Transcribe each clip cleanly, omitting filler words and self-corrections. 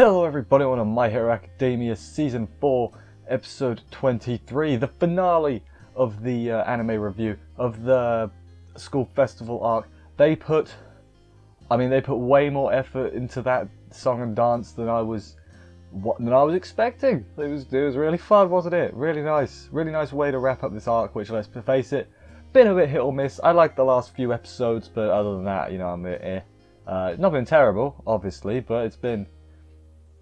Hello everybody on My Hero Academia Season 4, Episode 23, the finale of the anime review of the school festival arc. They put way more effort into that song and dance than I was expecting. It was really fun, wasn't it? Really nice way to wrap up this arc, which, let's face it, been a bit hit or miss. I liked the last few episodes, but other than that, I'm a bit It's not been terrible, obviously, but it's been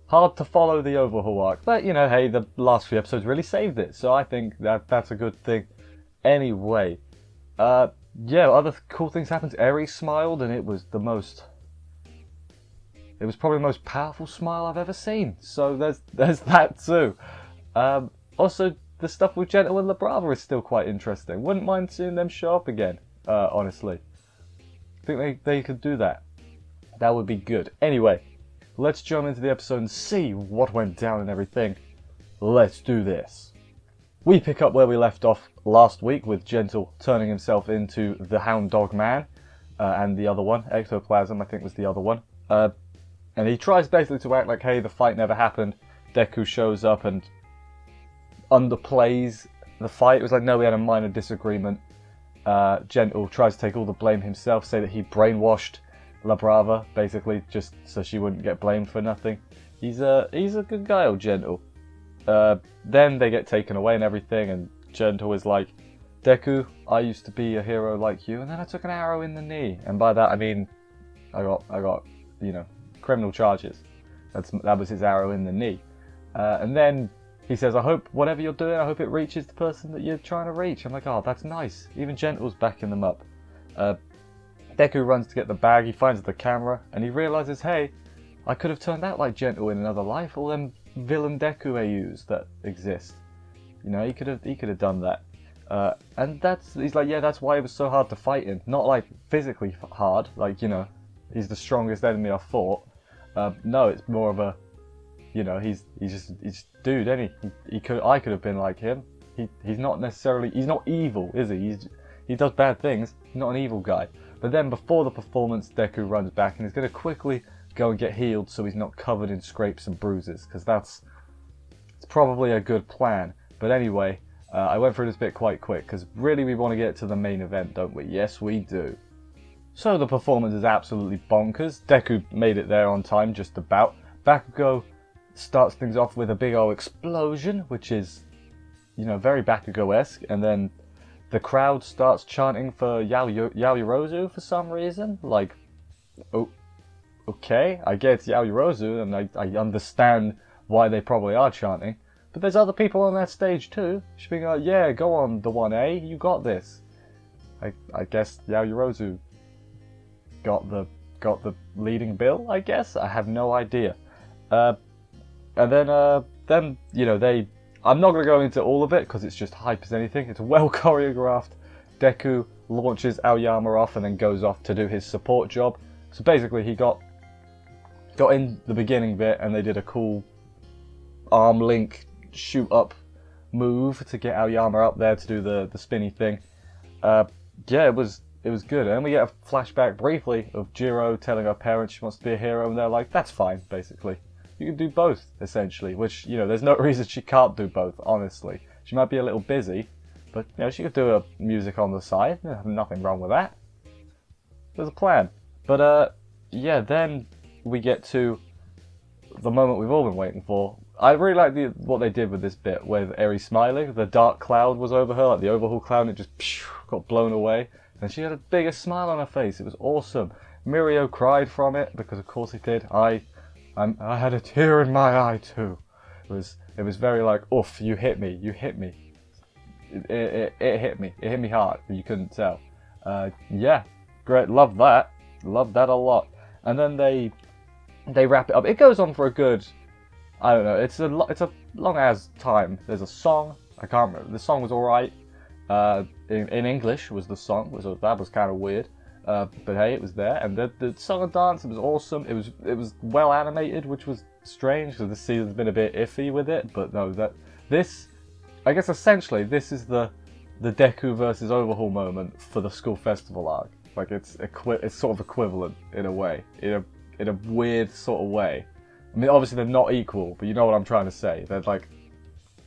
hard to follow the overhaul arc. But, hey, the last few episodes really saved it, so I think that's a good thing. Anyway, other cool things happened. Eri smiled, and it was probably the most powerful smile I've ever seen. So there's that too. Also, the stuff with Gento and La Brava is still quite interesting. Wouldn't mind seeing them show up again, honestly. I think they could do that. That would be good. Anyway, let's jump into the episode and see what went down and everything. Let's do this. We pick up where we left off last week with Gento turning himself into the Hound Dog Man. And the other one, Ectoplasm, I think was the other one. And he tries basically to act like, hey, the fight never happened. Deku shows up and underplays the fight. It was like, no, we had a minor disagreement. Gento tries to take all the blame himself, say that he brainwashed La Brava, basically, just so she wouldn't get blamed for nothing. He's a good guy, old Gento. Then they get taken away and everything, and Gento is like, Deku, I used to be a hero like you, and then I took an arrow in the knee. And by that I mean, I got criminal charges. That was his arrow in the knee. And then he says, I hope whatever you're doing, I hope it reaches the person that you're trying to reach. I'm like, oh, that's nice. Even Gento's backing them up. Deku runs to get the bag, he finds the camera, and he realizes, hey, I could have turned out like Gento in another life, all them villain Deku AUs that exist. He could have done that. And he's like, yeah, that's why it was so hard to fight him. Not like physically hard, like, he's the strongest enemy I've fought. No, it's more of a, he's just dude, isn't he? I could have been like him. He's not evil, is he? He does bad things, he's not an evil guy. But then before the performance, Deku runs back and he's going to quickly go and get healed so he's not covered in scrapes and bruises, because it's probably a good plan. But anyway, I went through this bit quite quick, because really we want to get to the main event, don't we? Yes, we do. So the performance is absolutely bonkers. Deku made it there on time, just about. Bakugo starts things off with a big old explosion, which is, very Bakugo-esque, and then the crowd starts chanting for Yaoyorozu for some reason. Like, oh, okay, I get Yaoyorozu, and I understand why they probably are chanting. But there's other people on that stage too. She's being like, yeah, go on, the 1A, you got this. I guess Yaoyorozu got the leading bill, I guess? I have no idea. And then I'm not going to go into all of it because it's just hype as anything. It's well choreographed. Deku launches Aoyama off and then goes off to do his support job. So basically he got in the beginning bit and they did a cool arm link shoot up move to get Aoyama up there to do the spinny thing. It was good. And then we get a flashback briefly of Jiro telling her parents she wants to be a hero, and they're like, that's fine, basically. You can do both, essentially, which, there's no reason she can't do both, honestly. She might be a little busy, but, she could do music on the side. There's nothing wrong with that. There's a plan. But, then we get to the moment we've all been waiting for. I really like what they did with this bit, with Eri smiling. The dark cloud was over her, like the overhaul cloud, and it just got blown away. And she had the biggest smile on her face. It was awesome. Mirio cried from it, because of course he did. I had a tear in my eye too. It was very like, oof, you hit me. It hit me. It hit me hard, but you couldn't tell. Yeah, great, love that a lot. And then they wrap it up. It goes on for a good, I don't know, it's a long as time. There's a song, I can't remember. The song was alright. In English was the song, that was kind of weird. But hey, it was there, and the song and dance, it was awesome. It was well animated, which was strange because this season's been a bit iffy with it. But no, I guess essentially this is the Deku versus Overhaul moment for the school festival arc. Like it's sort of equivalent in a way, in a weird sort of way. I mean, obviously they're not equal, but you know what I'm trying to say. They're like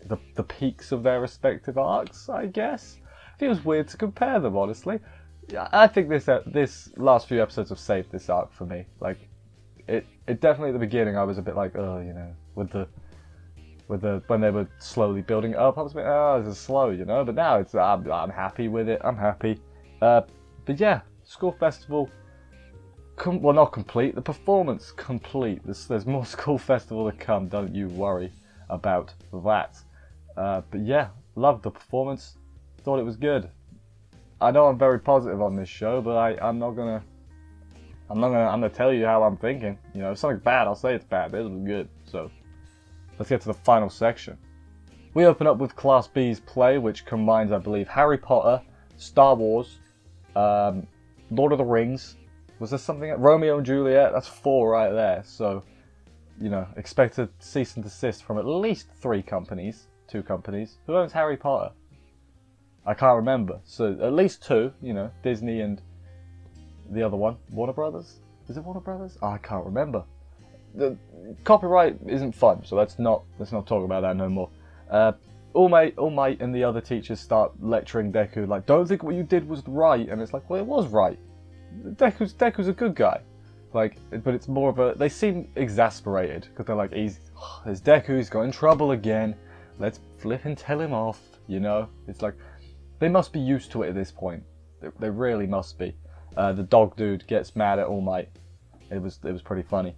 the peaks of their respective arcs, I guess. It feels weird to compare them, honestly. I think this last few episodes have saved this arc for me. Like, it definitely at the beginning I was a bit like, oh, you know, with the when they were slowly building it up, I was a bit, oh, this is slow, you know. But now it's I'm happy with it. I'm happy. But yeah, School Festival. Well, not complete. The performance complete. There's more School Festival to come. Don't you worry about that. But yeah, loved the performance. Thought it was good. I know I'm very positive on this show, but I'm gonna tell you how I'm thinking. You know, if something's bad, I'll say it's bad. This was good. So let's get to the final section. We open up with Class B's play, which combines, I believe, Harry Potter, Star Wars, Lord of the Rings. Was there something at Romeo and Juliet? That's 4 right there. So, you know, expect a cease and desist from at least 2 companies. Who owns Harry Potter? I can't remember. So at least 2, you know, Disney and the other one, Warner Brothers. Is it Warner Brothers? Oh, I can't remember. The copyright isn't fun, so let's not talk about that no more. All Might and the other teachers start lecturing Deku like, don't think what you did was right, and it's like, well, it was right. Deku's a good guy, like, but it's more of a. They seem exasperated because they're like, there's Deku, he's got in trouble again. Let's flip and tell him off. You know, it's like they must be used to it at this point. They really must be. The dog dude gets mad at All Might. It was pretty funny.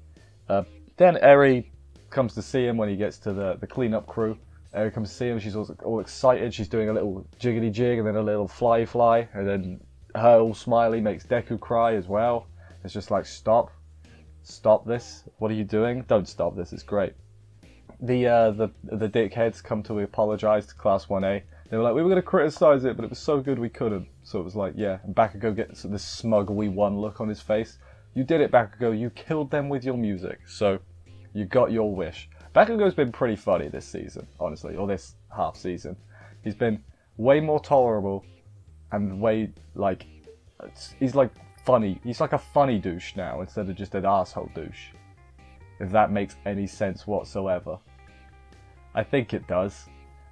Then Eri comes to see him when he gets to the cleanup crew. Eri comes to see him. She's all excited. She's doing a little jiggity jig and then a little fly, and then her all smiley makes Deku cry as well. It's just like, stop this. What are you doing? Don't stop this. It's great. The dickheads come to apologize to Class 1A. They were like, we were going to criticize it, but it was so good we couldn't. So it was like, yeah. And Bakugo gets this smug we won look on his face. You did it, Bakugo. You killed them with your music. So you got your wish. Bakugo's been pretty funny this season, honestly, or this half season. He's been way more tolerable and way, like, he's like funny. He's like a funny douche now instead of just an asshole douche. If that makes any sense whatsoever. I think it does.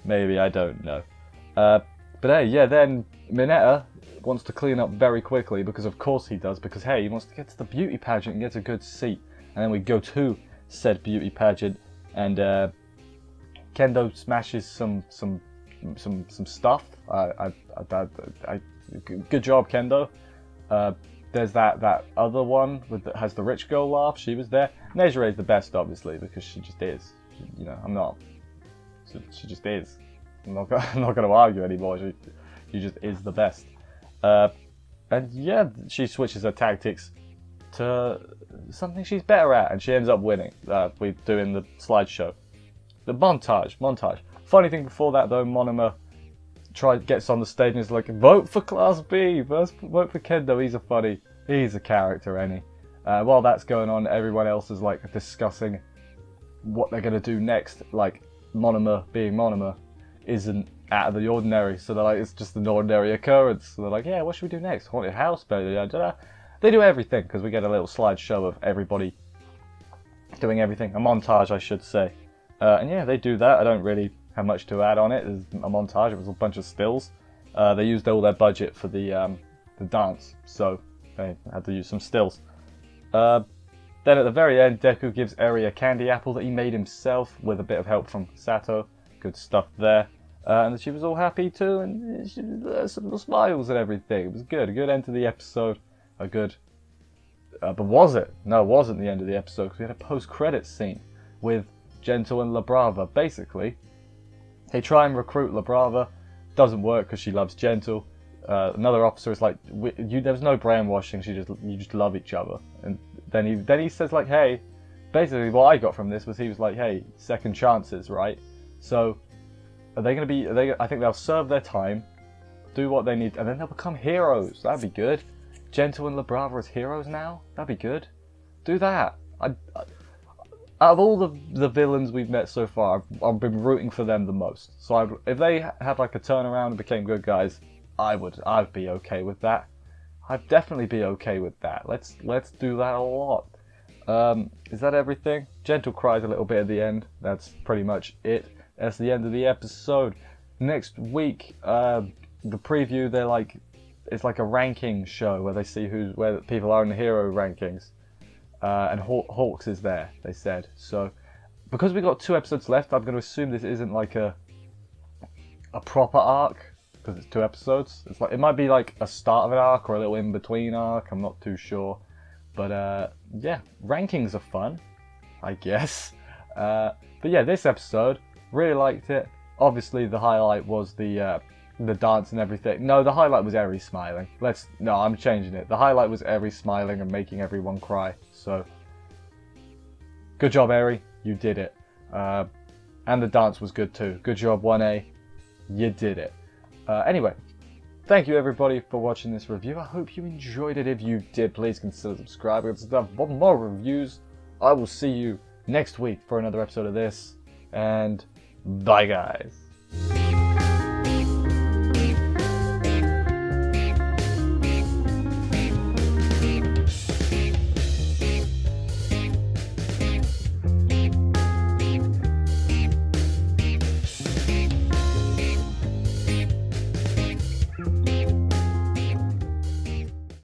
Maybe, I don't know. But hey, yeah, then Mineta wants to clean up very quickly because of course he does, because hey, he wants to get to the beauty pageant and get a good seat. And then we go to said beauty pageant and Kendo smashes some stuff. Good job, Kendo. There's that other one that has the rich girl laugh. She was there. Nejire is the best, obviously, because she just is. You know, I'm not. She just is. I'm not going to argue anymore. She just is the best. And yeah, she switches her tactics to something she's better at, and she ends up winning. We're doing the slideshow. The montage. Funny thing before that though, Monoma gets on the stage and is like, vote for Class B, vote for Kendo, he's a character, ain't he? While that's going on, everyone else is like discussing what they're going to do next. Like, Monoma being Monoma isn't out of the ordinary, so they're like, it's just an ordinary occurrence. So they're like, yeah, what should we do next? Haunted house, blah, blah, blah. They do everything, because we get a little slideshow of everybody doing everything. A montage, I should say. And yeah, they do that. I don't really have much to add on it. There's a montage. It was a bunch of stills. They used all their budget for the dance, so they had to use some stills. Then at the very end, Deku gives Eri a candy apple that he made himself with a bit of help from Sato. Good stuff there. And she was all happy too, and she some little smiles and everything. It was good. A good end to the episode. A good... but was it? No, it wasn't the end of the episode, because we had a post-credits scene with Gentle and La Brava. Basically, they try and recruit La Brava. Doesn't work because she loves Gentle. Another officer is like, there was no brainwashing. You just love each other. And then he says like, hey, basically what I got from this was he was like, hey, second chances, right? So are they going to be? I think they'll serve their time, do what they need, and then they'll become heroes. That'd be good. Gentle and La Brava as heroes now. That'd be good. Do that. Out of all the villains we've met so far, I've been rooting for them the most. So if they had like a turnaround and became good guys, I'd be okay with that. I'd definitely be okay with that. Let's do that a lot. Is that everything? Gentle cries a little bit at the end. That's pretty much it. That's the end of the episode. Next week, the preview, it's like a ranking show where they see where people are in the hero rankings. And Hawks is there, they said. So, because we got 2 episodes left, I'm going to assume this isn't like a proper arc, because it's 2 episodes. It might be like a start of an arc or a little in-between arc, I'm not too sure. But yeah, rankings are fun, I guess. But yeah, this episode, really liked it. Obviously the highlight was the dance and everything. No, the highlight was Eri smiling. No, I'm changing it. The highlight was Eri smiling and making everyone cry. So, good job, Eri. You did it. And the dance was good too. Good job, 1A. You did it. Anyway, thank you everybody for watching this review. I hope you enjoyed it. If you did, please consider subscribing for more reviews. I will see you next week for another episode of this. And bye, guys.